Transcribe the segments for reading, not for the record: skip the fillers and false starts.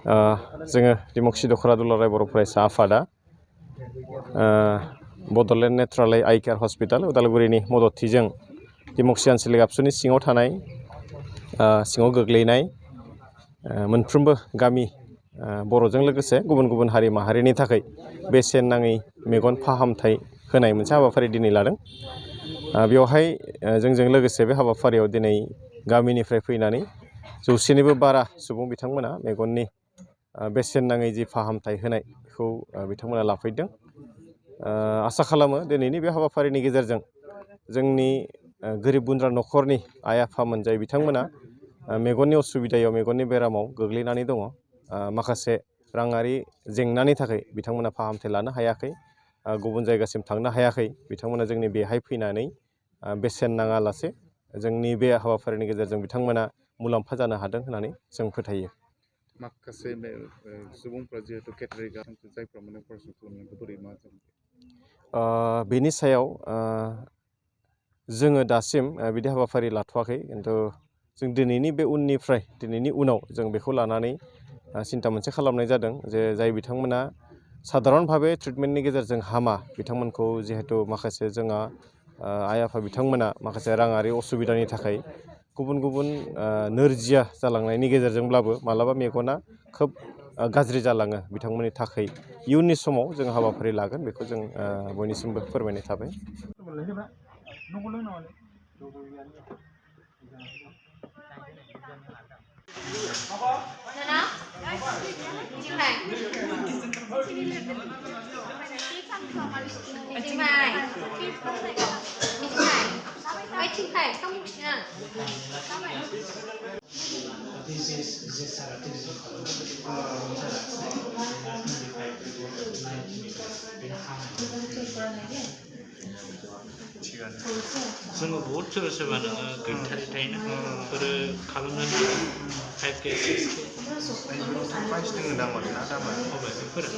जोङो दिमक्सि दखरा दुलाराय बर' फरायसा आफादा बड'लेण्ड नेत्रालय आइ केयार हस्पिटाल उदालगुरिनि मददथिजों दिमक्सि आनसलिक आबसुनि सिङाव थानाय सिङाव गोग्लैनाय मोनफ्रोमबो गामि बर'जों लोगोसे गुबुन गुबुन हारि माहारिनि थाखाय बेसेन नाङै मेगन फाहामथाय होनाय मोनसे हाबाफारि दिनै लादों। बेवहाय जोंजों लोगोसे बे हाबाफारियाव दिनै गामिनिफ्राय फैनानै 100निबो बारा सुबुं बिथांमोना मेगननि बेसेन नाङै जि फाहामथाय होनायखौ बिथांमोना लाफैदों। आसा खालामो दिनैनि बे हाबाफारिनि गेजेरजों जोंनि गोरिब गुन्द्रा न'खरनि आइ आफामोन जाय बिथांमोना मेगननि असुबिदायाव मेगननि बेरामाव गोग्लैनानै दङ, माखासे राङारि जेंनानि थाखाय बिथांमोना फाहामथाय लानो हायाखै, गुबुन जायगासिम थांनो हायाखै, बिथांमोना जोंनि बेहाय फैनानै बेसेन नाङालासे जोंनि बे हाबाफारिनि गेजेरजों बिथांमोना मुलाम्फा जानो हादों होननानै जों फोथायो। माखासे सुबुंफ्रा जिहेतु केटारिक जायफ्रा माने अपारेसन खालामनायखौ बोरै मा जायो? बेनि सायाव जोङो दासिम बिदि हाबाफारि लाथ'वाखै, खिन्थु जों दिनैनि उनाव जों बेखौ लानानै सिन्था मोनसे खालामनाय जादों जे जाय बिथांमोना साधारन भाबे ट्रिटमेन्टनि गेजेरजों हामा, बिथांमोनखौ जिहेतु माखासे जोंहा आइ आफा बिथांमोना माखासे राङारि असुबिदानि थाखाय गुबुन गुबुन नोरजिया जालांनायनि गेजेरजोंब्लाबो मालाबा मेगना खोब गाज्रि जालाङो बिथांमोननि थाखाय इयुननि समाव जों हाबाफारि लागोन, बेखौ जों बयनिसिमबो फोरमायनाय थाबाय। जोङो बहुद सोरबा सोरबा नोङो गैथारि थायोना बेफोरो खालामनो 5K 6K प्राइस दङ दामा ना दामा बेफोरो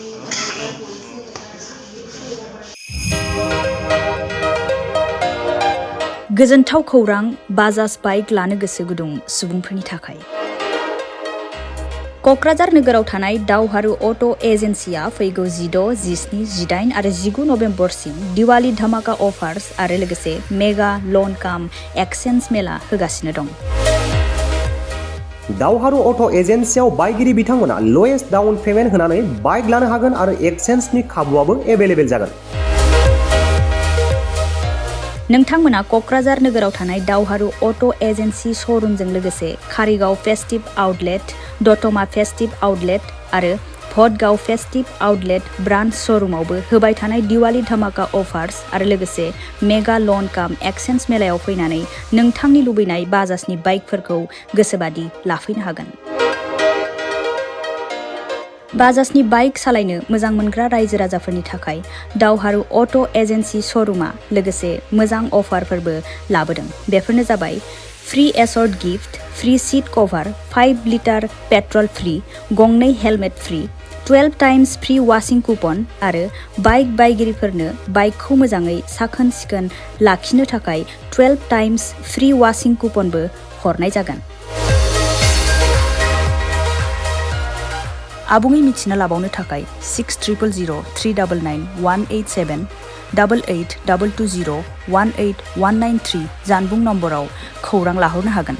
गोजोनथाव खौरां बाजाज बाइक लानो गोसो गुदुं सुबुंफोरनि थाखाय। क'क्राझार नोगोराव थानाय दावहारु अट' एजेन्सिया फैगौ 16, 17, 18 आरो 19 नभेम्बरसिम दिवाली धामाका अफार्स आरो लोगोसे मेगा लन काम एक्सचेन्ज मेला होगासिनो दं। दावहारु अट' एजेन्सियाव बायगिरि बिथांमोना लवेस्ट डाउन पेमेन्ट होनानै बाइक लानो हागोन आरो एक्सचेन्जनि खाबुआबो एभेलेबेल जागोन। नोंथांमोना क'क्राझार नोगोराव थानाय दावहारु अट' एजेन्सि श'रुमजों लोगोसे कारिगाव फेस्टिभ आउटलेट, दतमा फेस्टिभ आउटलेट आरो भटगाव फेस्टिभ आउटलेट ब्रान्च श'रुमावबो होबाय थानाय दिवाली धामाका अफार्स आरो लोगोसे मेगा लन काम एक्सचेन्ज मेलायाव फैनानै नोंथांनि लुबैनाय बाजाजनि बाइकफोरखौ गोसोबादि लाफैनो हागोन। बाजाजनि बाइक सालायनो मोजां मोनग्रा रायजो राजाफोरनि थाखाय दावहारु अट' एजेन्सि श'रुमा लोगोसे मोजां अफारफोरबो लाबोदों। बेफोरनो जाबाय फ्री एसर्ट gift, free seat cover, 5 litre petrol free, गंनै helmet free, 12 times free washing coupon आरो बाइक बायगिरिफोरनो बाइकखौ मोजाङै साखोन सिखोन लाखिनो थाखाय 12 टाइम्स फ्री वाशिं कुपनबो हरनाय जागोन। आबुङै मिथिना लाबावनो थाखाय 60000399 187 88 220 18193 जानबुं नम्बराव खौरां लाहरनो हागोन।